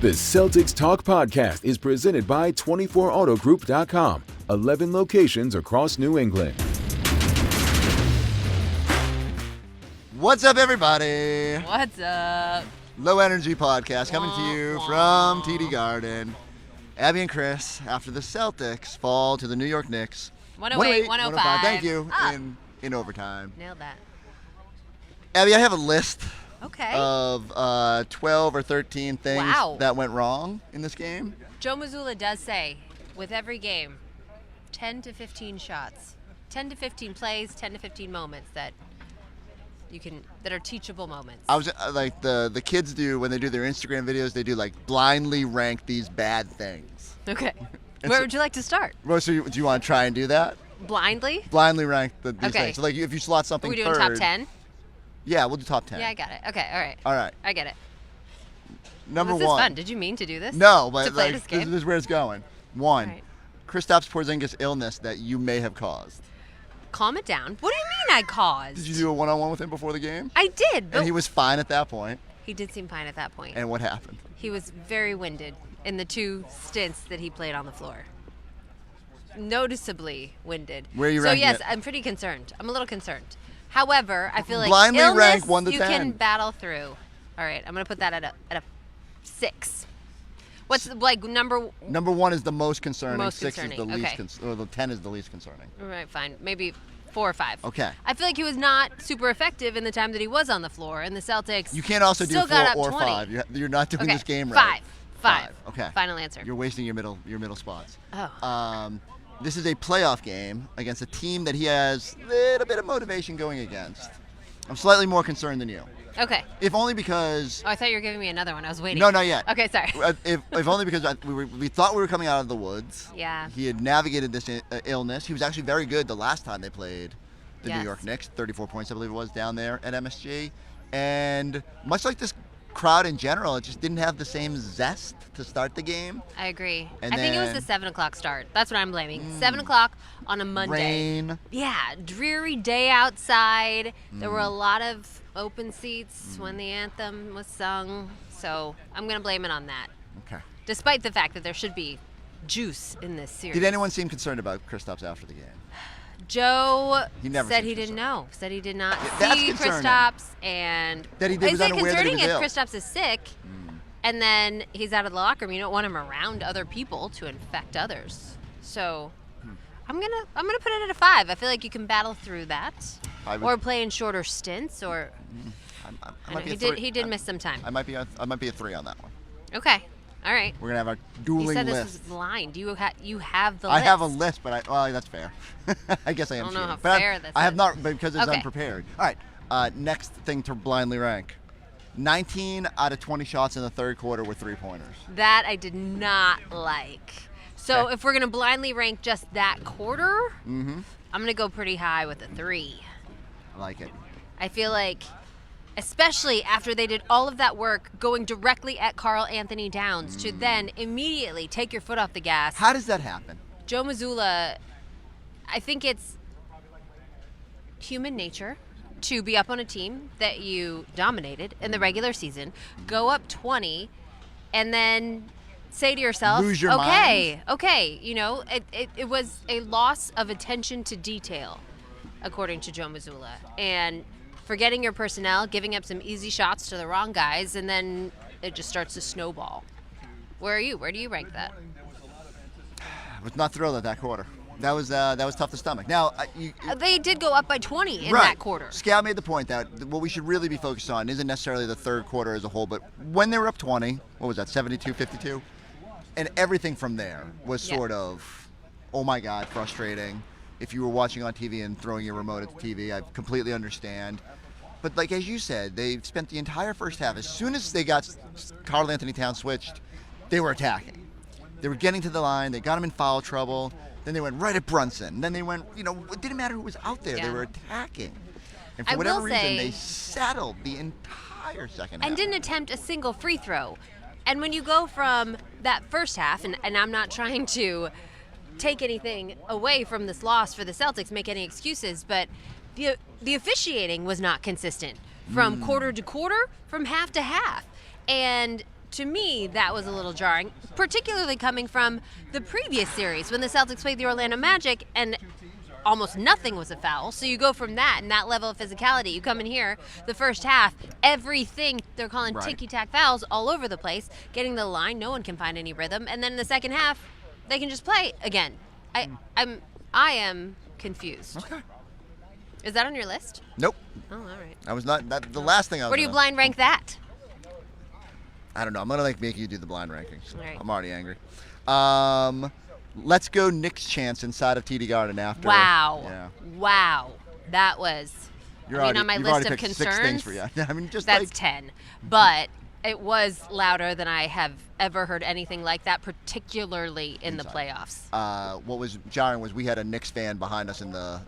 The Celtics Talk podcast is presented by 24autogroup.com, 11 locations across New England. What's up, everybody? What's up? Low Energy Podcast coming to you from TD Garden. Abby and Chris, after the Celtics fall to the New York Knicks. 108, 105. Thank you. In overtime. Nailed that. Abby, I have a list of 12 or 13 things that went wrong in this game. Joe Mazzulla does say, with every game, 10 to 15 shots, 10 to 15 plays, 10 to 15 moments that are teachable moments. I was like the kids do when they do their Instagram videos. They do like blindly rank these bad things. Okay. Where would you like to start? Well, so do you want to try and do that? Blindly? Blindly rank these things. So like if you slot something Are we doing third, top 10? Yeah, we'll do top 10. Yeah, I got it. Okay, all right. All right. I get it. Number this one. Is fun. Did you mean to do this? No, but to play like, this is where it's going. One, right. Kristaps Porzingis illness that you may have caused. Calm it down. What do you mean I caused? Did you do a one-on-one with him before the game? I did. But and he was fine at that point. He did seem fine at that point. And what happened? He was very winded in the 2 stints that he played on the floor. Noticeably winded. Where are you So ranking yes, it? I'm pretty concerned. I'm a little concerned. However, I feel like blindly illness rank 1 to you 10. can battle through. All right, I'm gonna put that at a 6. What's like number 1 is the most concerning. Most 6 concerning. is the least Okay. or the 10 is the least concerning. All right, fine. Maybe 4 or 5. Okay. I feel like he was not super effective in the time that he was on the floor, and the Celtics. You can't also do still 4 got up or 20. 5. You're not doing Okay, this game right. 5. Okay. Final answer. You're wasting your middle spots. Oh. This is a playoff game against a team that he has a little bit of motivation going against. I'm slightly more concerned than you. Okay. If only because... Oh, I thought you were giving me another one. I was waiting. No, not yet. Okay, sorry. If only because we thought we were coming out of the woods. Yeah. He had navigated this illness. He was actually very good the last time they played the New York Knicks. 34 points, I believe it was, down there at MSG. And much like this crowd in general, it just didn't have the same zest to start the game. I agree. And I think it was the 7 o'clock start. That's what I'm blaming. 7 o'clock on a Monday. Rain. Yeah, dreary day outside. There were a lot of open seats when the anthem was sung. So I'm going to blame it on that. Okay. Despite the fact that there should be juice in this series. Did anyone seem concerned about Kristaps after the game? Joe never said seemed he didn't concerned. know. Said he did not that's see concerning. Kristaps, and That he is was it unaware that he concerning was if ill. Kristaps is sick, and then he's out of the locker room? You don't want him around other people to infect others. So I'm gonna put it at a 5. I feel like you can battle through that, or play in shorter stints, or he did miss some time. I might be a 3 on that one. Okay, all right. We're gonna have a You dueling said list. this was blind. You have the list. I have a list, but that's fair. I guess I am. I don't know cheating. how But fair this I have is. not because it's Okay. unprepared. All right. Next thing to blindly rank: 19 out of 20 shots in the third quarter were 3-pointers. That I did not like. So Okay. if we're going to blindly rank just that quarter, Mm-hmm. I'm going to go pretty high with a 3. I like it. I feel like, especially after they did all of that work going directly at Karl Anthony Towns to then immediately take your foot off the gas. How does that happen? Joe Mazzulla, I think it's human nature to be up on a team that you dominated in the regular season, go up 20, and then say to yourself, Lose your okay, it was a loss of attention to detail, according to Joe Mazzulla, and forgetting your personnel, giving up some easy shots to the wrong guys, and then it just starts to snowball. Where are you? Where do you rank that? I was not thrilled at that quarter. That was tough to stomach. Now, They did go up by 20 in right. that quarter. Scal made the point that what we should really be focused on isn't necessarily the third quarter as a whole, but when they were up 20, what was that, 72-52? And everything from there was sort of, oh my God, frustrating. If you were watching on TV and throwing your remote at the TV, I completely understand. But like as you said, they spent the entire first half. As soon as they got Karl Anthony Towns switched, they were attacking. They were getting to the line. They got him in foul trouble. Then they went right at Brunson. Then they went, it didn't matter who was out there. Yeah. They were attacking. And for I whatever will reason, say- they settled the entire second half. And didn't attempt a single free throw. And when you go from that first half, and I'm not trying to take anything away from this loss for the Celtics, make any excuses, but the officiating was not consistent from quarter to quarter, from half to half. And to me, that was a little jarring, particularly coming from the previous series when the Celtics played the Orlando Magic and almost nothing was a foul. So you go from that and that level of physicality. You come in here, the first half, everything, they're calling ticky-tack fouls all over the place, getting the line, no one can find any rhythm. And then in the second half, they can just play again. I am confused. Okay. Is that on your list? Nope. Oh, all right. I was not. The last thing I was. Where do you blind rank that? I don't know. I'm gonna make you do the blind rankings. All right. I'm already angry. Let's go Knicks chance inside of TD Garden after. Wow. Yeah. Wow. That was. On my list of concerns. 6 things for you. I mean, just that's like 10, but it was louder than I have ever heard anything like that, particularly in the playoffs. What was jarring was we had a Knicks fan behind us in the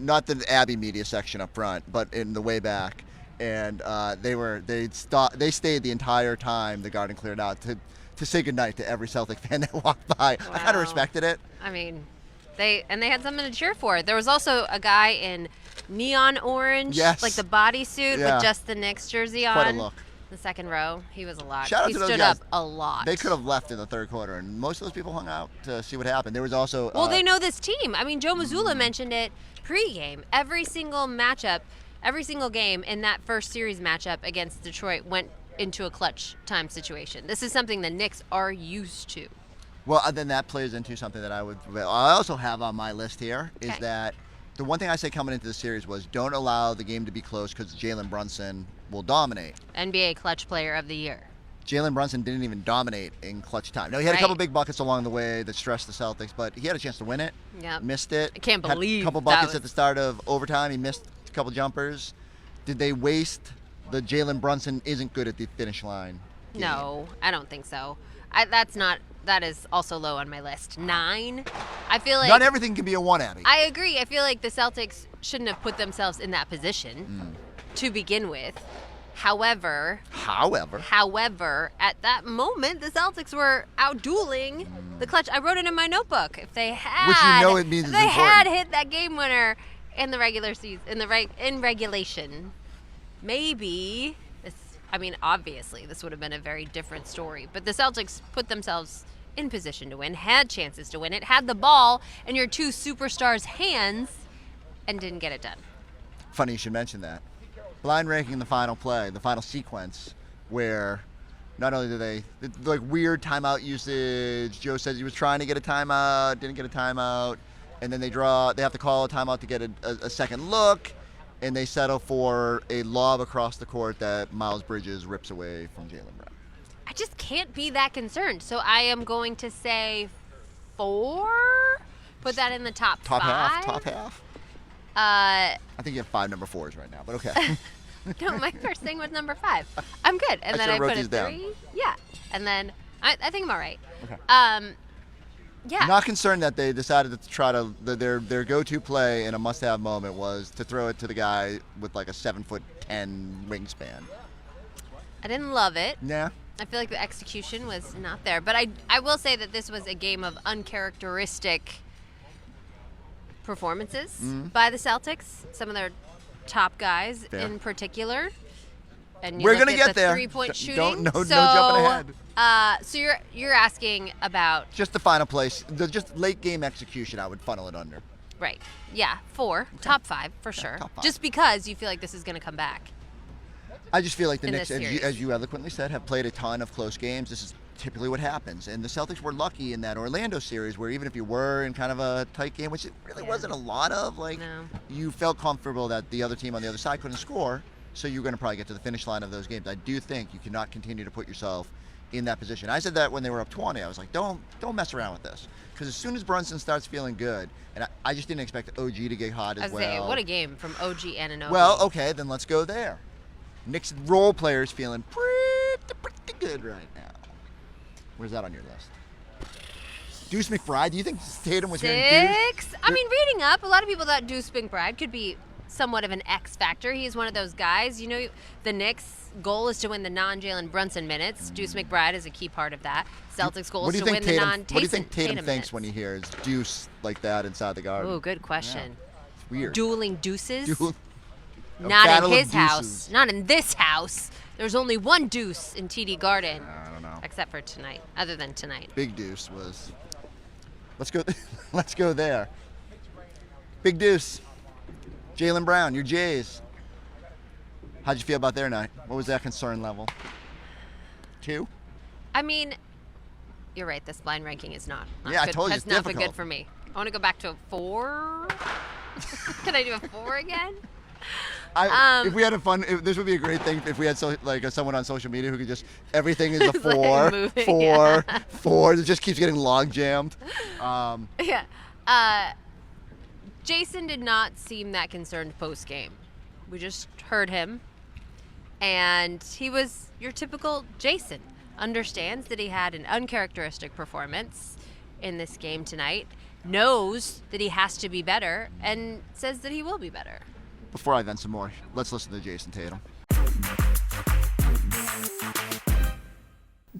not the Abby media section up front, but in the way back, and they stayed the entire time the Garden cleared out to say goodnight to every Celtic fan that walked by. Wow. I kind of respected it. I mean, they had something to cheer for. There was also a guy in neon orange, like the bodysuit with just the Knicks jersey on. Quite a look. The second row, he was a lot. Shout out he to those stood guys. up a lot. They could have left in the third quarter, and most of those people hung out to see what happened. There was also they know this team. I mean, Joe Mazzulla mentioned it pregame. Every single matchup, every single game in that first series matchup against Detroit went into a clutch time situation. This is something the Knicks are used to. Well, then that plays into something that I also have on my list here is that the one thing I say coming into the series was don't allow the game to be close because Jaylen Brunson will dominate. NBA Clutch Player of the Year. Jaylen Brunson didn't even dominate in clutch time. No, he had a couple big buckets along the way that stressed the Celtics, but he had a chance to win it. Yep. Missed it. I can't believe had a couple buckets at the start of overtime. He missed a couple jumpers. Did they waste the Jaylen Brunson isn't good at the finish line game? No, I don't think so. That is also low on my list. 9. I feel like not everything can be a 1, Abby. I agree. I feel like the Celtics shouldn't have put themselves in that position to begin with. However, at that moment, the Celtics were out-dueling the Clutch. I wrote it in my notebook. If they had, it means if they had hit that game winner in the regular season, in regulation, maybe this. I mean, obviously, this would have been a very different story. But the Celtics put themselves in position to win, had chances to win it, had the ball in your two superstars' hands, and didn't get it done. Funny you should mention that. Blind ranking the final play, the final sequence, where not only do they like weird timeout usage. Joe says he was trying to get a timeout, didn't get a timeout, and then they have to call a timeout to get a second look, and they settle for a lob across the court that Miles Bridges rips away from Jaylen Brown. I just can't be that concerned. So I am going to say 4. Put that in the top 5. Top half. I think you have 5 number 4s right now, but okay. No, my first thing was number 5. I'm good, and then I put a 3. Down. Yeah, and then I think I'm all right. Okay. Yeah. Not concerned that they decided to try to their go-to play in a must-have moment was to throw it to the guy with like a 7'10" wingspan. I didn't love it. Yeah. I feel like the execution was not there, but I will say that this was a game of uncharacteristic performances by the Celtics. Some of their top guys in particular. And we're gonna get there. 3-point shooting. No jumping ahead. So you're asking about just the final place, just late game execution. I would funnel it under. Right. Yeah. 4. Okay. Top 5 for sure. Top 5. Just because you feel like this is going to come back. I just feel like the Knicks, as you eloquently said, have played a ton of close games. This is typically what happens. And the Celtics were lucky in that Orlando series where even if you were in kind of a tight game, which it really wasn't a lot of, you felt comfortable that the other team on the other side couldn't score, so you're going to probably get to the finish line of those games. I do think you cannot continue to put yourself in that position. I said that when they were up 20. I was like, don't mess around with this. Because as soon as Brunson starts feeling good, and I just didn't expect OG to get hot as well. What a game from OG and OG. Well, okay, then let's go there. Knicks role players feeling pretty good right now. Where's that on your list? Deuce McBride. Do you think Tatum was 6? hearing Deuce? I mean, reading up, a lot of people thought Deuce McBride could be somewhat of an X factor. He's one of those guys. You know, the Knicks' goal is to win the non-Jaylen Brunson minutes. Deuce McBride is a key part of that. Celtics' goal is to win the non-Tatum. What do you think Tatum thinks when he hears Deuce like that inside the Garden? Oh, good question. Yeah. It's weird. Dueling deuces? Not in his house. Not in this house. There's only one deuce in TD Garden. I don't know. Except for tonight, other than tonight. Big deuce was. Let's go. Let's go there. Big deuce. Jaylen Brown, your Jays. How'd you feel about their night? What was that concern level? 2? I mean, you're right. This blind ranking is not yeah, good. I told you Has it's not difficult. been good for me. I want to go back to a 4. Can I do a 4 again? If we had this would be a great thing if we had someone on social media who could just everything is a 4, moving, 4, 4. It just keeps getting log jammed. Yeah. Jayson did not seem that concerned post game. We just heard him, and he was your typical Jayson. Understands that he had an uncharacteristic performance in this game tonight. Knows that he has to be better, and says that he will be better. Before I vent some more, let's listen to Jayson Tatum.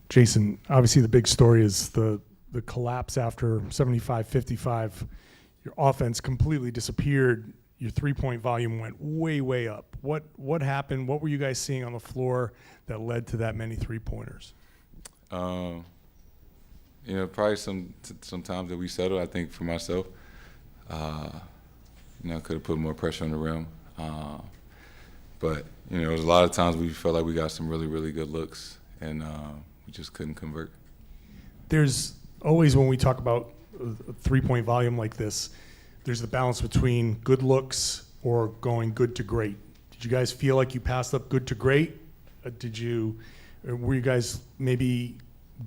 Jayson, obviously the big story is the collapse after 75-55. Your offense completely disappeared. Your three-point volume went way, way up. What happened? What were you guys seeing on the floor that led to that many three-pointers? Probably some times that we settled. I think for myself, I could have put more pressure on the rim. But there was a lot of times we felt like we got some really, really good looks, and we just couldn't convert. There's always, when we talk about a three-point volume like this, there's the balance between good looks or going good to great. Did you guys feel like you passed up good to great? Were you guys maybe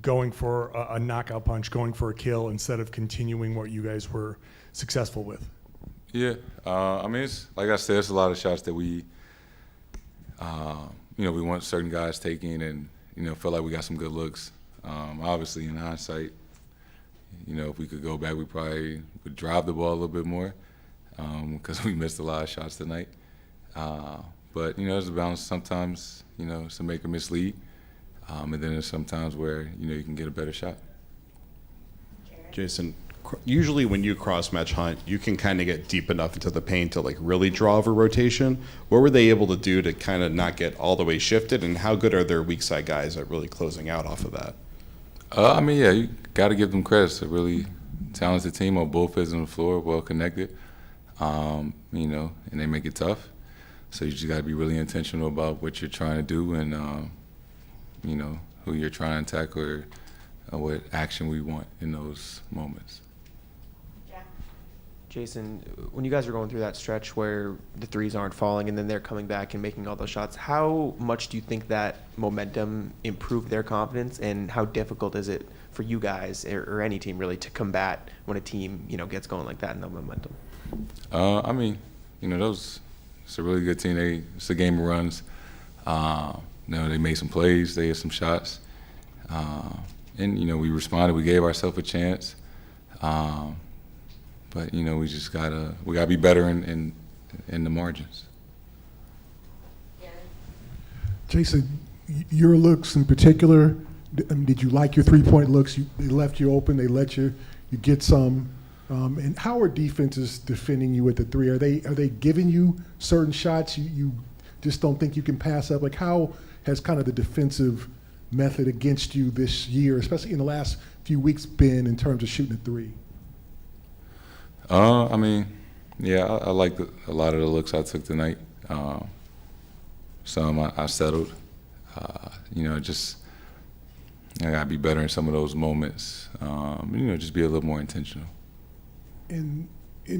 going for a knockout punch, going for a kill instead of continuing what you guys were successful with? Yeah, it's like I said, it's a lot of shots that we want certain guys taking, and feel like we got some good looks. Obviously, in hindsight, if we could go back, we probably would drive the ball a little bit more because we missed a lot of shots tonight. But there's a balance. Sometimes some make or mislead, and then there's sometimes where you can get a better shot. Jayson, usually when you cross-match hunt, you can kind of get deep enough into the paint to really draw over rotation. What were they able to do to kind of not get all the way shifted, and how good are their weak side guys at really closing out off of that? You got to give them credit. It's a really talented team on both ends of the floor, well connected, and they make it tough. So you just got to be really intentional about what you're trying to do and, who you're trying to attack or what action we want in those moments. Jayson, when you guys are going through that stretch where the threes aren't falling and then they're coming back and making all those shots, how much do you think that momentum improved their confidence, and how difficult is it for you guys or any team really to combat when a team gets going like that in the momentum? It's a really good team. It's a game of runs. They made some plays, they had some shots, and we responded. We gave ourselves a chance. But we just gotta be better in the margins. Jayson, your looks in particular, did you like your three-point looks? They left you open. They let you get some. And how are defenses defending you at the three? Are they giving you certain shots you just don't think you can pass up? Like, how has kind of the defensive method against you this year, especially in the last few weeks, been in terms of shooting a three? I liked a lot of the looks I took tonight. Some I settled. I gotta be better in some of those moments. Just be a little more intentional. In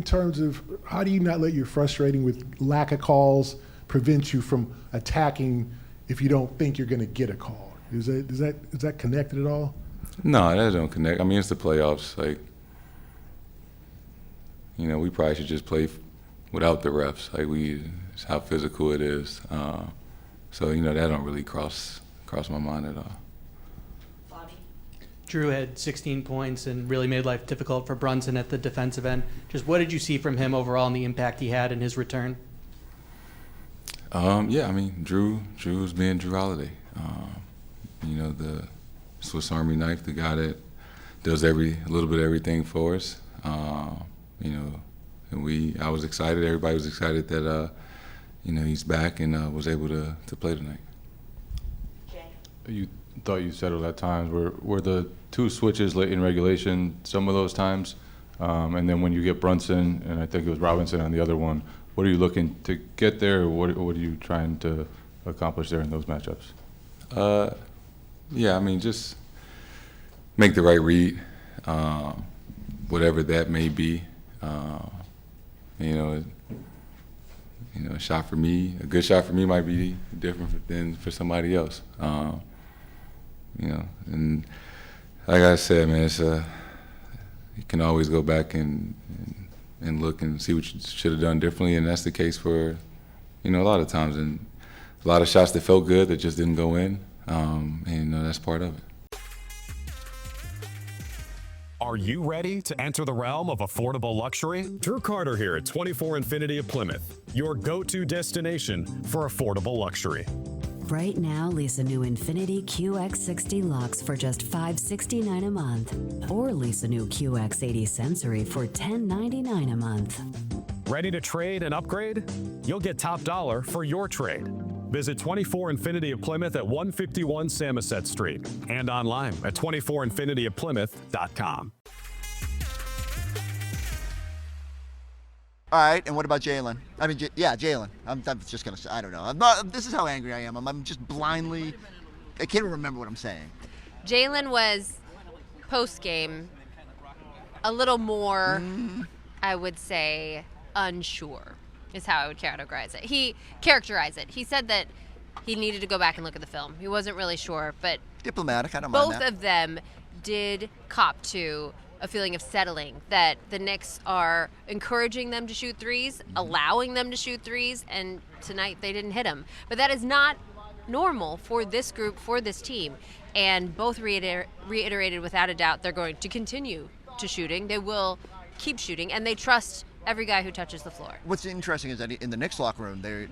terms of how do you not let your frustrating with lack of calls prevent you from attacking if you don't think you're going to get a call? Is that connected at all? No, that don't connect. It's the playoffs. We probably should just play without the refs. It's how physical it is. So that don't really cross my mind at all. Drew had 16 points and really made life difficult for Brunson at the defensive end. Just what did you see from him overall and the impact he had in his return? Drew's being Drew Holiday. The Swiss Army knife, the guy that does a little bit of everything for us. And I was excited. Everybody was excited that he's back and was able to play tonight. you thought you settled at times? Were the 2 switches late in regulation some of those times? And then when you get Brunson, and I think it was Robinson on the other one, what are you looking to get there, or what are you trying to accomplish there in those matchups? Yeah, I mean, just make the right read, whatever that may be. A shot for me, a good shot for me might be different than for somebody else. And like I said, man, you can always go back and look and see what you should have done differently, and that's the case for, a lot of times, and a lot of shots that felt good that just didn't go in, and that's part of it. Are you ready to enter the realm of affordable luxury? Drew Carter here at 24 Infinity of Plymouth, your go-to destination for affordable luxury. Right now, lease a new Infinity QX60 Lux for just $569 a month, or lease a new QX80 Sensory for $1099 a month. Ready to trade and upgrade? You'll get top dollar for your trade. Visit 24 Infinity of Plymouth at 151 Samoset Street and online at 24infinityofplymouth.com. All right, and what about Jaylen? I mean, Jaylen. I'm just going to say, I don't know. This is how angry I am. I'm just blindly, I can't even remember what I'm saying. Jaylen was, post-game, a little more, I would say, unsure, is how I would characterize it. He said that he needed to go back and look at the film. He wasn't really sure, but diplomatic, I don't mind that. Both of them did cop to a feeling of settling, that the Knicks are encouraging them to shoot threes, allowing them to shoot threes, and tonight they didn't hit them. But that is not normal for this group, for this team. And both reiterated without a doubt they're going to continue to shooting. They will keep shooting, and they trust every guy who touches the floor. What's interesting is that in the Knicks locker room, they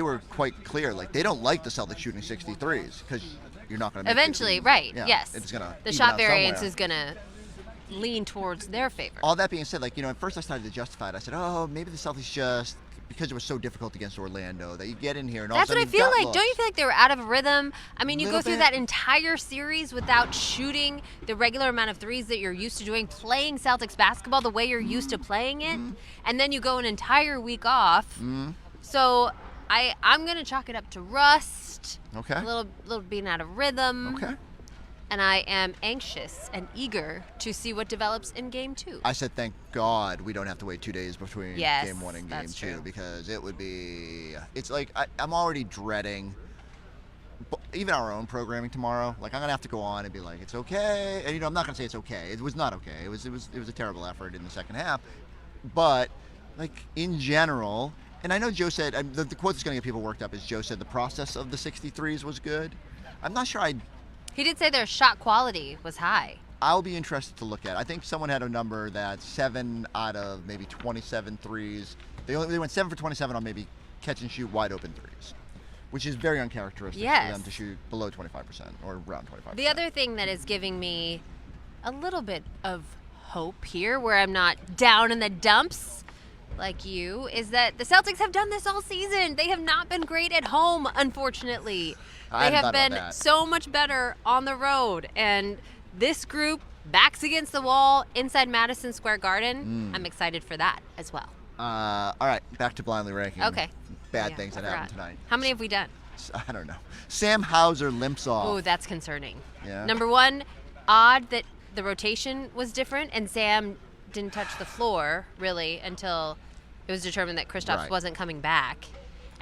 were quite clear. Like, they don't like the Celtics shooting 63s because you're not going to eventually, right? Yeah, yes, it's gonna the shot variance somewhere. is going to lean towards their favor. All that being said, at first I started to justify it. I said, oh, maybe the Celtics just, because it was so difficult against Orlando, that you get in here and all of a sudden That's what I feel like. looks. Don't you feel like they were out of a rhythm? I mean, you go through bit. that entire series without shooting the regular amount of threes that you're used to doing, playing Celtics basketball the way you're used to playing it, and then you go an entire week off. So I'm going to chalk it up to rust, Okay. a little being out of rhythm. Okay. And I am anxious and eager to see what develops in Game 2. I said, thank God we don't have to wait 2 days between Yes, Game 1 and Game that's 2 true. because it would be. It's like I'm already dreading. Even our own programming tomorrow. Like, I'm gonna have to go on and be like, it's okay, and I'm not gonna say it's okay. It was not okay. It was a terrible effort in the second half, but in general. And I know Joe said the quote that's gonna get people worked up is Joe said the process of the 63s was good. I'm not sure He did say their shot quality was high. I'll be interested to look at. I think someone had a number that 7 out of maybe 27 threes. They went 7 for 27 on maybe catch and shoot wide open threes, which is very uncharacteristic for them to shoot below 25% or around 25%. The other thing that is giving me a little bit of hope here, where I'm not down in the dumps like you, is that the Celtics have done this all season. They have not been great at home, unfortunately. They have been so much better on the road. And this group, backs against the wall inside Madison Square Garden, I'm excited for that as well. All right, back to blindly ranking. Okay. Bad things that happened tonight. How many have we done? I don't know. Sam Hauser limps off. Oh, that's concerning. Yeah. Number one, odd that the rotation was different and Sam didn't touch the floor, really, until it was determined that Kristaps wasn't coming back.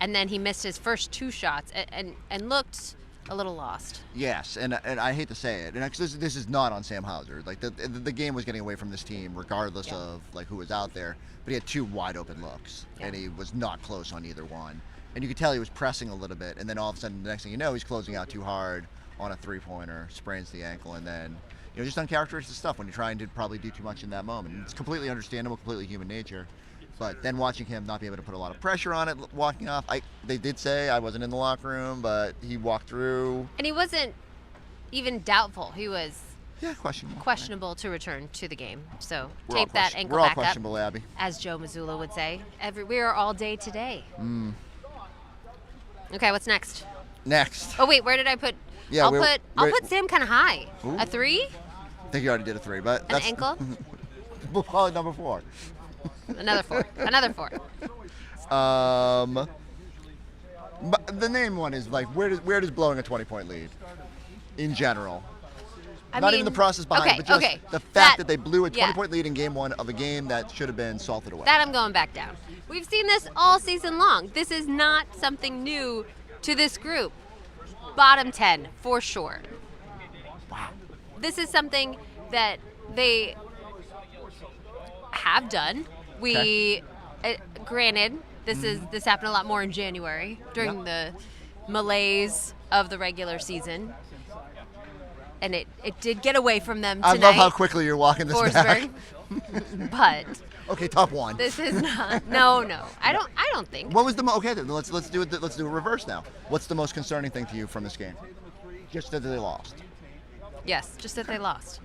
And then he missed his first 2 shots and looked a little lost. Yes, and I hate to say it, and actually this is not on Sam Hauser. Like the game was getting away from this team, regardless of who was out there. But he had 2 wide open looks, and he was not close on either one. And you could tell he was pressing a little bit, and then all of a sudden, the next thing you know, he's closing out too hard on a 3-pointer, sprains the ankle, and then just uncharacteristic stuff when you're trying to probably do too much in that moment. And it's completely understandable, completely human nature. But then watching him not be able to put a lot of pressure on it, walking off, they did say I wasn't in the locker room, but he walked through. And he wasn't even doubtful. He was questionable to return to the game. So We're tape all that ankle We're all back up, questionable, Abby. as Joe Mazzulla would say. We are all day today. Okay, what's next? Next. Oh wait, where did I put? Yeah, I'll put Sam kind of high. Ooh. A 3? I think you already did a 3, but An ankle. We'll call it number 4. Another 4. Another 4. But the name one is like, where does blowing a 20-point lead in general? I Not mean, even the process behind okay, it, but just okay. the fact that they blew a yeah. 20-point lead in game 1 of a game that should have been salted away. That I'm going back down. We've seen this all season long. This is not something new to this group. Bottom 10, for sure. Wow. This is something that they have done. Granted, this happened a lot more in January during the malaise of the regular season. And it did get away from them tonight. I love how quickly you're walking this Forsberg. back. But okay, top 1. this is not. No. I don't think. What was the okay? Then let's do it. Let's do a reverse now. What's the most concerning thing to you from this game? Just that they lost. Yes, just that they lost.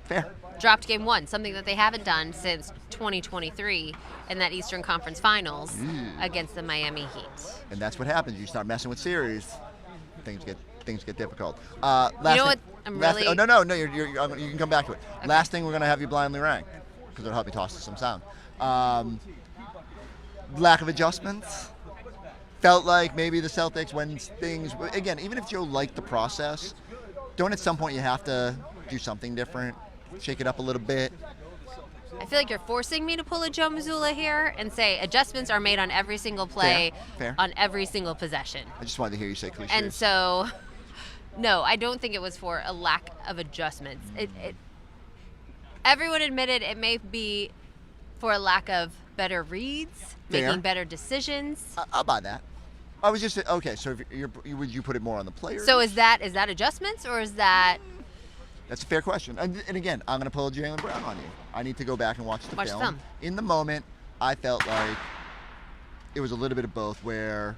Fair. Dropped game 1, something that they haven't done since 2023 in that Eastern Conference Finals against the Miami Heat. And that's what happens. You start messing with series, things get difficult. You know what? I'm really. Oh no! You can come back to it. Okay. Last thing, we're gonna have you blindly rank because it'll help you toss some sound. Lack of adjustments. Felt like maybe the Celtics, when things, again, even if Joe liked the process, don't at some point you have to do something different, shake it up a little bit? I feel like you're forcing me to pull a Joe Mazzulla here and say adjustments are made on every single play, Fair. on every single possession. I just wanted to hear you say cliches. And so, no, I don't think it was for a lack of adjustments. Everyone admitted it may be for a lack of better reads, making better decisions. I'll buy that. I was just okay. So would you put it more on the players? So is that adjustments or is that? That's a fair question. And again, I'm going to pull a Jaylen Brown on you. I need to go back and watch the film. In the moment, I felt like it was a little bit of both, where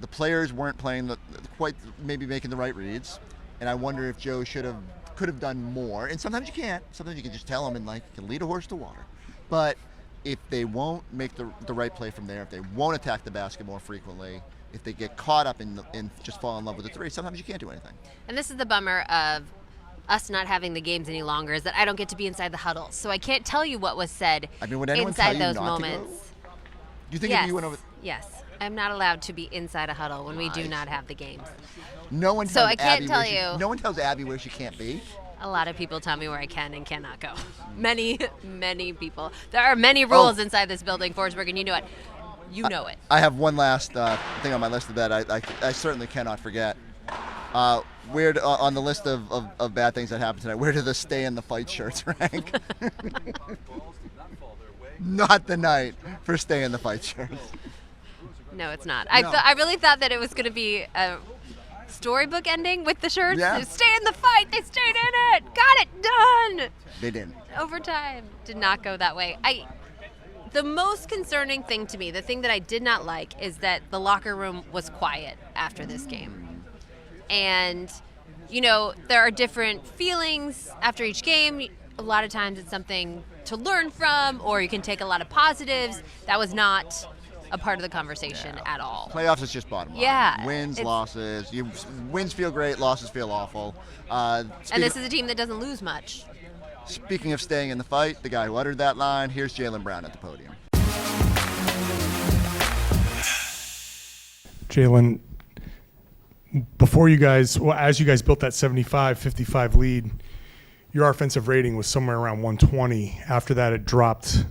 the players weren't playing quite maybe making the right reads, and I wonder if Joe could have done more. And sometimes you can't. Sometimes you can just tell them and you can lead a horse to water. But if they won't make the right play from there, if they won't attack the basket more frequently, if they get caught up in just fall in love with the 3, sometimes you can't do anything. And this is the bummer of us not having the games any longer, is that I don't get to be inside the huddle, so I can't tell you what was said inside those moments. Do you think if you went over? Yes, I'm not allowed to be inside a huddle when we do not have the games. No one. So I can't tell you. No one tells Abby where she can't be. A lot of people tell me where I can and cannot go. Many people. There are many rules inside this building, Forsberg, and you know it. You know it. I have one last thing on my list of that I certainly cannot forget. Where on the list of bad things that happened tonight, where do the stay in the fight shirts rank? Not the night for stay in the fight shirts. No, it's not. I really thought that it was going to be a storybook ending with the shirts. Yeah. Stay in the fight. They stayed in it. Got it done. They didn't. Overtime did not go that way. The most concerning thing to me, the thing that I did not like, is that the locker room was quiet after this game. And, there are different feelings after each game. A lot of times it's something to learn from, or you can take a lot of positives. That was not a part of the conversation at all. Playoffs is just bottom line. Yeah. Wins, losses. Wins feel great, losses feel awful. And this is a team that doesn't lose much. Speaking of staying in the fight, the guy who uttered that line, here's Jaylen Brown at the podium. Jaylen, as you guys built that 75-55 lead, your offensive rating was somewhere around 120. After that, it dropped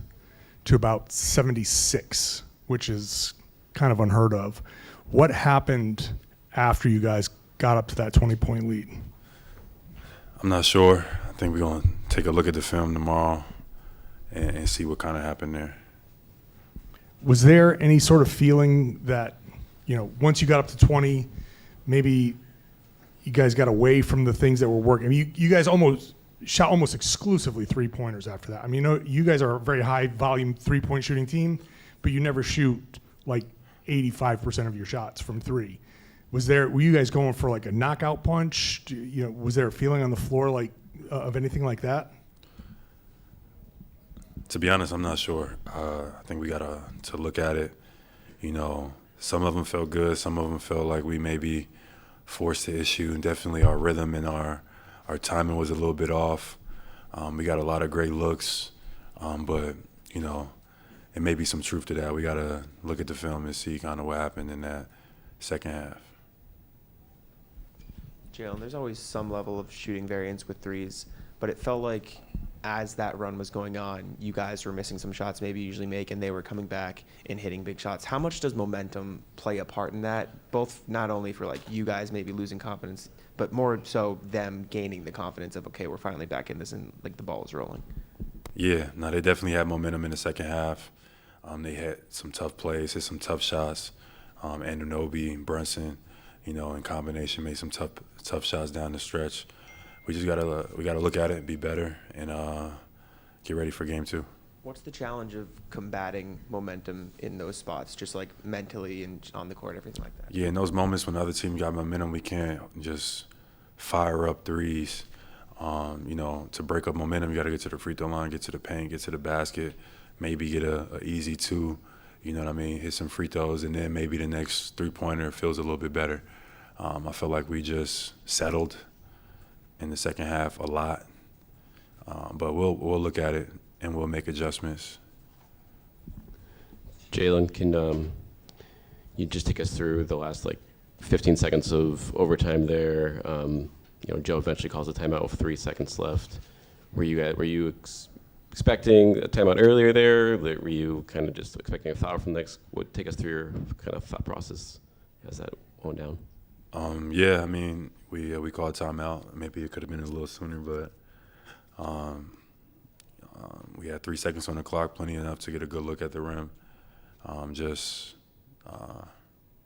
to about 76, which is kind of unheard of. What happened after you guys got up to that 20-point lead? I'm not sure. I think we're going to take a look at the film tomorrow and see what kind of happened there. Was there any sort of feeling that, once you got up to 20, maybe you guys got away from the things that were working? I mean, you guys shot almost exclusively three-pointers after that. I mean, you guys are a very high-volume three-point shooting team, but you never shoot like 85% of your shots from three. Were you guys going for like a knockout punch? Was there a feeling on the floor of anything like that? To be honest, I'm not sure. I think we got to look at it. Some of them felt good. Some of them felt like we maybe forced the issue, and definitely our rhythm and our timing was a little bit off. We got a lot of great looks, but, you know, it may be some truth to that. We got to look at the film and see kind of what happened in that second half. Jaylen, there's always some level of shooting variance with threes, but it felt like as that run was going on, you guys were missing some shots maybe you usually make, and they were coming back and hitting big shots. How much does momentum play a part in that, both not only for like you guys maybe losing confidence, but more so them gaining the confidence of, okay, we're finally back in this and like the ball is rolling? Yeah, no, they definitely had momentum in the second half. They had some tough plays, hit some tough shots. Anunoby, Brunson, you know, in combination made some tough shots down the stretch. We just gotta look at it and be better and get ready for game 2. What's the challenge of combating momentum in those spots, just like mentally and on the court, everything like that? Yeah, in those moments when the other team got momentum, we can't just fire up threes. You know, to break up momentum, you got to get to the free throw line, get to the paint, get to the basket, maybe get a easy 2, you know what I mean, hit some free throws, and then maybe the next three-pointer feels a little bit better. I feel like we just settled in the second half a lot, but we'll look at it and we'll make adjustments. Jaylen, can you just take us through the last 15 seconds of overtime there? You know, Joe eventually calls a timeout with 3 seconds left. Were you expecting a timeout earlier there? Were you kind of just expecting a foul from the next? Take us through your kind of thought process as that went down. Yeah, I mean, we called timeout. Maybe it could have been a little sooner, but we had 3 seconds on the clock, plenty enough to get a good look at the rim. I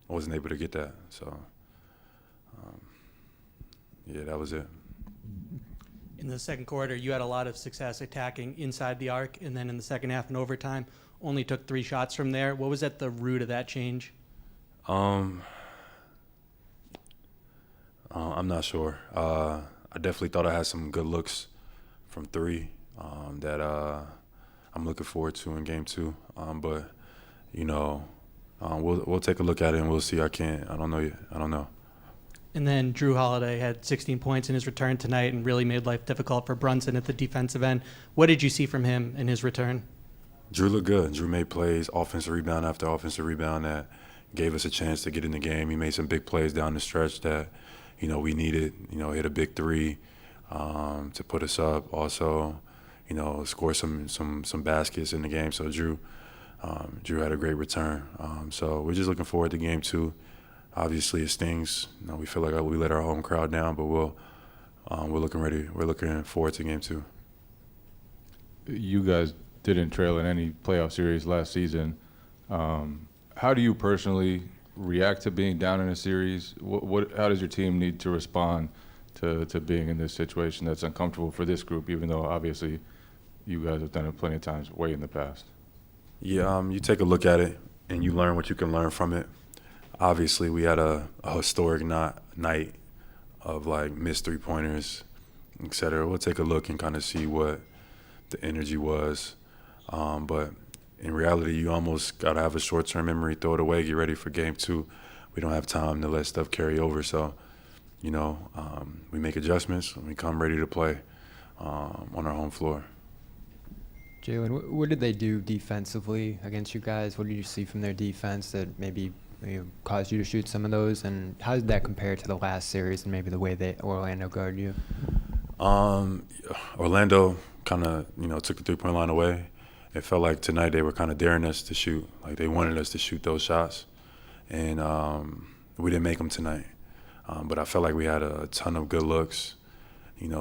wasn't able to get that, so yeah, that was it. In the second quarter, you had a lot of success attacking inside the arc, and then in the second half and overtime, only took 3 shots from there. What was at the root of that change? I'm not sure. I definitely thought I had some good looks from 3 that I'm looking forward to in game 2. But you know, we'll take a look at it and we'll see. I don't know yet. I don't know. And then Drew Holiday had 16 points in his return tonight and really made life difficult for Brunson at the defensive end. What did you see from him in his return? Drew looked good. Drew made plays, offensive rebound after offensive rebound that gave us a chance to get in the game. He made some big plays down the stretch that, you know, we needed. You know, hit a big 3 to put us up. Also, you know, score some baskets in the game. So Drew had a great return. So we're just looking forward to game 2. Obviously, it stings. You know, we feel like we let our home crowd down, but we're looking ready. We're looking forward to game 2. You guys didn't trail in any playoff series last season. How do you personally react to being down in a series? How does your team need to respond to being in this situation that's uncomfortable for this group, even though obviously you guys have done it plenty of times way in the past? Yeah, you take a look at it and you learn what you can learn from it. Obviously, we had a historic night of missed 3-pointers, et cetera. We'll take a look and kind of see what the energy was. But in reality, you almost got to have a short-term memory, throw it away, get ready for game 2. We don't have time to let stuff carry over. So, you know, we make adjustments and we come ready to play on our home floor. Jaylen, what did they do defensively against you guys? What did you see from their defense that maybe caused you to shoot some of those? And how did that compare to the last series and maybe the way that Orlando guarded you? Orlando kind of, took the three-point line away. It felt like tonight they were kind of daring us to shoot. Like they wanted us to shoot those shots. And we didn't make them tonight. But I felt like we had a ton of good looks.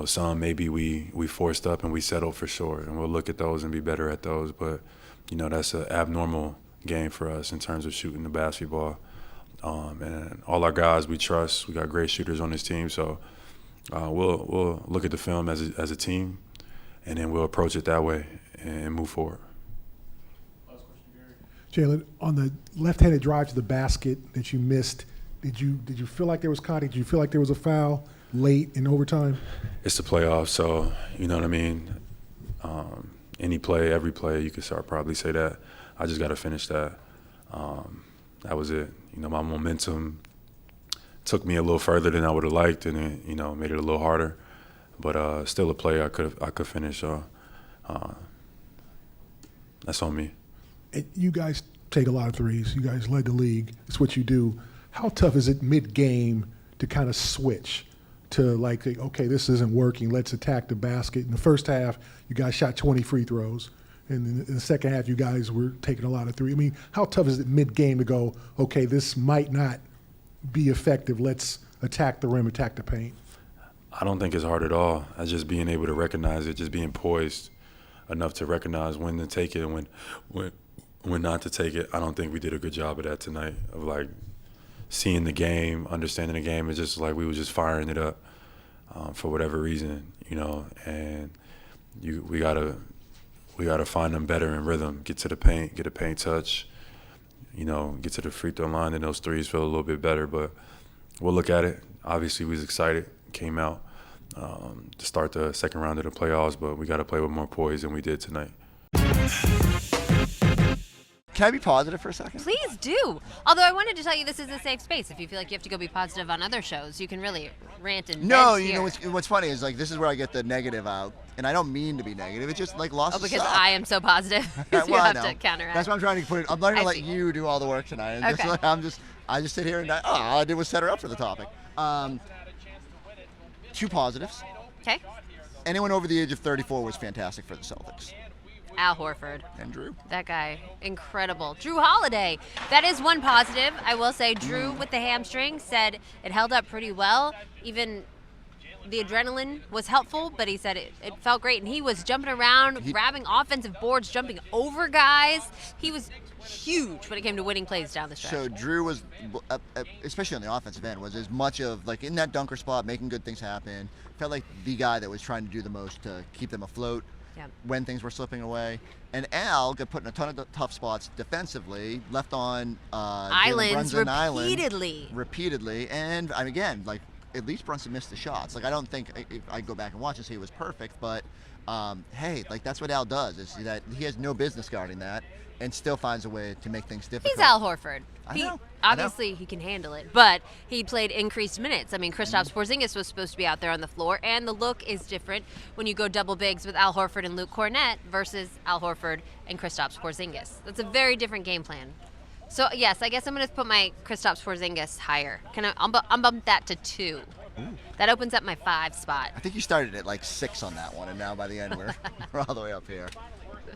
Some maybe we forced up and we settled for sure. And we'll look at those and be better at those. But, that's an abnormal game for us in terms of shooting the basketball. And all our guys we trust. We got great shooters on this team. So we'll look at the film as a team, and then we'll approach it that way and move forward. Jaylen, on the left-handed drive to the basket that you missed, did you feel like there was contact? Did you feel like there was a foul late in overtime? It's the playoffs, so you know what I mean. Any play, every play, you could probably say that. I just got to finish that. That was it. My momentum took me a little further than I would have liked, and it, you know, made it a little harder. But still a play I could finish. That's on me. You guys take a lot of threes. You guys led the league. It's what you do. How tough is it mid-game to kind of switch to like, okay, this isn't working. Let's attack the basket. In the first half, you guys shot 20 free throws. And in the second half, you guys were taking a lot of threes. I mean, how tough is it mid-game to go, okay, this might not be effective. Let's attack the rim, attack the paint. I don't think it's hard at all. It's just being able to recognize it, just being poised enough to recognize when to take it and when not to take it. I don't think we did a good job of that tonight, of like seeing the game, understanding the game. It's just like we were just firing it up for whatever reason, you know. And we gotta find them better in rhythm. Get to the paint, get a paint touch, you know, get to the free throw line, and those threes feel a little bit better. But we'll look at it. Obviously, we was excited, came out to start the second round of the playoffs, but we got to play with more poise than we did tonight. Can I be positive for a second? Please do. Although I wanted to tell you this is a safe space. If you feel like you have to go be positive on other shows, you can really rant and No, vent you know here. what's funny is like this is where I get the negative out, and I don't mean to be negative. It's just like losses. Oh, because suck. I am so positive. So you Well, I have know. to counteract. That's why I'm trying to put it. I'm not going I to let see. you do all the work tonight. And Okay. I just sit here and all I did was set her up for the topic. Two positives. Okay. Anyone over the age of 34 was fantastic for the Celtics. Al Horford. And Drew. That guy, incredible. Drew Holiday. That is one positive. I will say Drew with the hamstring said it held up pretty well. Even the adrenaline was helpful, but he said it felt great. And he was jumping around, grabbing offensive boards, jumping over guys. He was huge when it came to winning plays down the stretch. So Drew was, especially on the offensive end, was as much of like in that dunker spot, making good things happen. Felt like the guy that was trying to do the most to keep them afloat. Yep. When things were slipping away. And Al got put in a ton of tough spots defensively, left on Islands Brunson repeatedly. And again, like at least Brunson missed the shots. Like I don't think if I go back and watch and say he was perfect, but hey, like that's what Al does. Is that he has no business guarding that and still finds a way to make things difficult. He's Al Horford. I know. Obviously, he can handle it, but he played increased minutes. I mean, Kristaps Porzingis was supposed to be out there on the floor, and the look is different when you go double bigs with Al Horford and Luke Cornett versus Al Horford and Kristaps Porzingis. That's a very different game plan. So, yes, I guess I'm going to put my Kristaps Porzingis higher. I'll bump that to 2. Ooh. That opens up my 5 spot. I think you started at like 6 on that one, and now by the end we're all the way up here.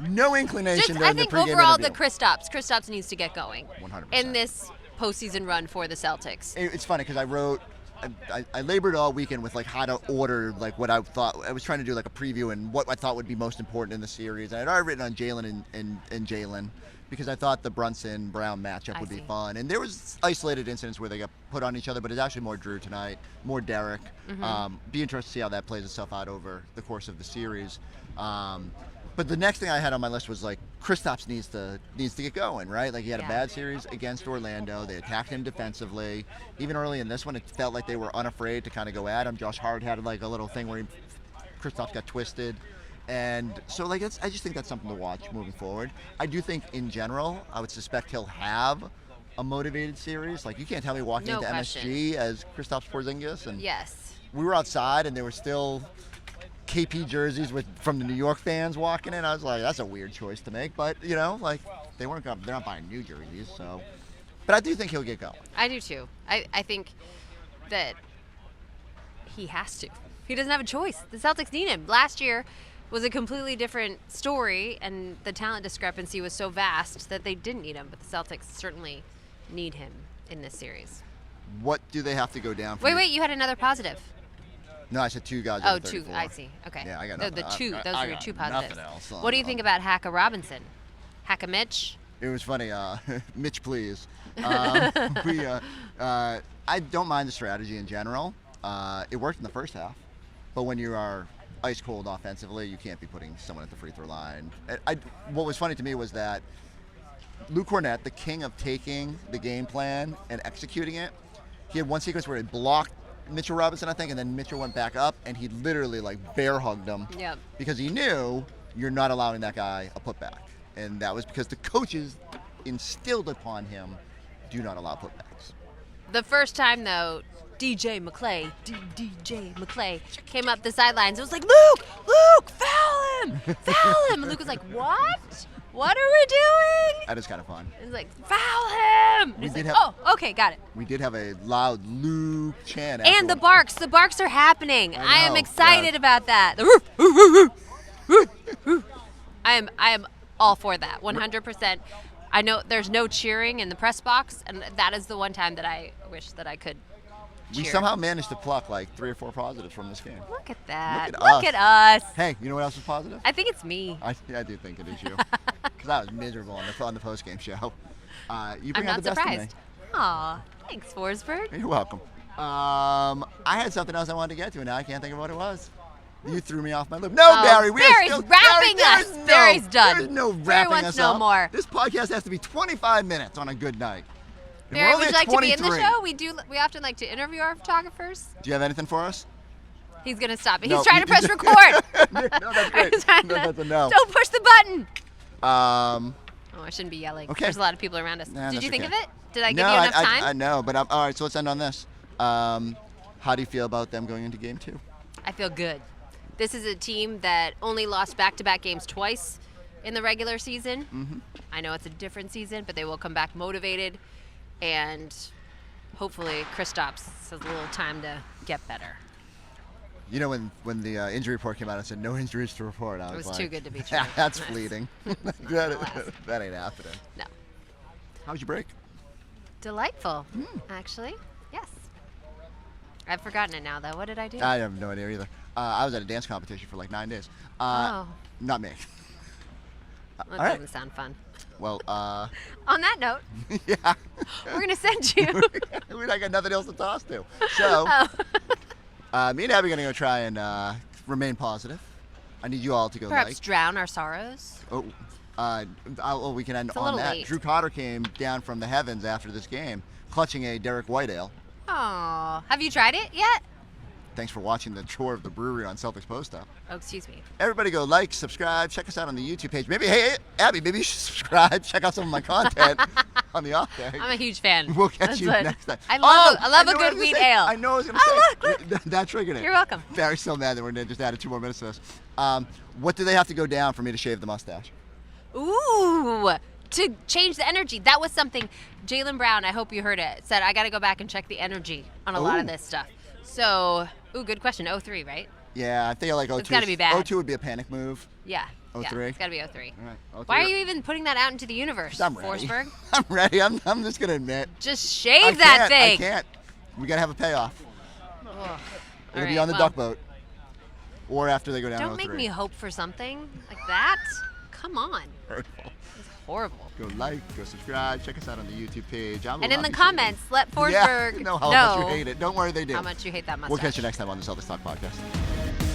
No inclination during the pregame interview. I think overall the Kristaps needs to get going 100%. in this postseason run for the Celtics. It's funny because I labored all weekend with like how to order like what I thought. I was trying to do like a preview and what I thought would be most important in the series. I had already written on Jaylen and Jaylen because I thought the Brunson-Brown matchup would be fun. And there was isolated incidents where they got put on each other, but it's actually more Drew tonight, more Derek. Be interested to see how that plays itself out over the course of the series. But the next thing I had on my list was like Kristaps needs to get going, right? Like he had a bad series against Orlando. They attacked him defensively. Even early in this one, it felt like they were unafraid to kind of go at him. Josh Hart had like a little thing where Kristaps got twisted. And so like I just think that's something to watch moving forward. I do think in general, I would suspect he'll have a motivated series. Like you can't tell me walking into MSG as Kristaps Porzingis. And yes. We were outside and there were still KP jerseys from the New York fans walking in. I was like, that's a weird choice to make, but you know, like they're not buying new jerseys, so. But I do think he'll get going. I do too. I think that he has to. He doesn't have a choice. The Celtics need him. Last year was a completely different story, and the talent discrepancy was so vast that they didn't need him. But the Celtics certainly need him in this series. What do they have to go down? Wait, you had another positive. No, I said 2 guys. Oh, 2. I see. Okay. Yeah, I got the 2. Those were your 2 positives. Else what do you think about Hacka Robinson? Hacka Mitch? It was funny. Mitch, please. I don't mind the strategy in general. It worked in the first half, but when you are ice cold offensively, you can't be putting someone at the free throw line. What was funny to me was that Luke Cornett, the king of taking the game plan and executing it, he had one sequence where he blocked Mitchell Robinson, I think, and then Mitchell went back up, and he literally like bear hugged him because he knew you're not allowing that guy a putback, and that was because the coaches instilled upon him, do not allow putbacks. The first time, though, DJ McClay came up the sidelines. It was like, Luke, foul him! Foul him! And Luke was like, what? What are we doing? That is kind of fun. It's like, foul him! And it's like, oh, okay, got it. We did have a loud Luke chant. And the barks. The barks are happening. I am excited about that. I am all for that, 100%. I know there's no cheering in the press box, and that is the one time that I wish that I could cheer. We somehow managed to pluck like 3 or 4 positives from this game. Look at that. Look at us. Hey, you know what else was positive? I think it's me. I do think it is you. Because I was miserable on the post-game show. You bring I'm out not the best in me. surprised. Aw, thanks, Forsberg. You're welcome. I had something else I wanted to get to, and now I can't think of what it was. You threw me off my loop. No, Barry, Barry's wrapping us. Barry's done. There's no Barry wrapping wants us no up. more. This podcast has to be 25 minutes on a good night. And Barry, we're only would you at like to be in the 23. show? We often like to interview our photographers. Do you have anything for us? He's gonna stop it. No, He's trying to press record. No, that's great. That's a no. Don't push the button. Um. Oh, I shouldn't be yelling. Okay. There's a lot of people around us. Nah, Did you think okay. of it? Did I give you enough time? I know, but all right. So let's end on this. How do you feel about them going into Game 2? I feel good. This is a team that only lost back-to-back games twice in the regular season. Mm-hmm. I know it's a different season, but they will come back motivated, and hopefully Kristaps has a little time to get better. You know, when the injury report came out, it said no injuries to report. I was It was like, too good to be true. That's fleeting. that ain't happening. No. How was your break? Delightful, actually. Yes. I've forgotten it now, though. What did I do? I have no idea either. I was at a dance competition for like 9 days. Not me. That All doesn't right. sound fun. Well, On that note, yeah. we're going to send you. We got nothing else to toss to. So, me and Abby are going to go try and remain positive. I need you all to go Perhaps drown our sorrows. We can end It's a on little that. late. Drew Cotter came down from the heavens after this game, clutching a Derek White ale. Aw. Have you tried it yet? Thanks for watching the tour of the brewery on Celtics Post Up. Oh, excuse me. Everybody go like, subscribe, check us out on the YouTube page. Maybe, hey, Abby, maybe you should subscribe, check out some of my content on the off day. I'm a huge fan. We'll catch That's you what- next time. I love I know a what I good was wheat gonna say. ale. I know what I was going to say. That triggered it. You're welcome. Barry's so mad that we're just added 2 more minutes to this. What do they have to go down for me to shave the mustache? Ooh, to change the energy. That was something Jaylen Brown, I hope you heard it, said I got to go back and check the energy on a lot of this stuff. So, good question. 03, right? Yeah, I think I like 02. It's gotta be bad. 02 would be a panic move. Yeah. 03? Yeah, it's got to be 03. All right. 03. Why are you even putting that out into the universe, I'm ready. Forsberg? I'm ready. I'm just going to admit. Just shave that thing. I can't. We got to have a payoff. Ugh. It'll be All on the right, duck boat. Or after they go down Don't 03. make me hope for something like that. Come on. Hurtful. It's horrible. Go like, go subscribe, check us out on the YouTube page. And in the comments, let Forsberg know how much you hate it. Don't worry, they do. how much you hate that mustache. We'll catch you next time on the Celtics Talk Podcast.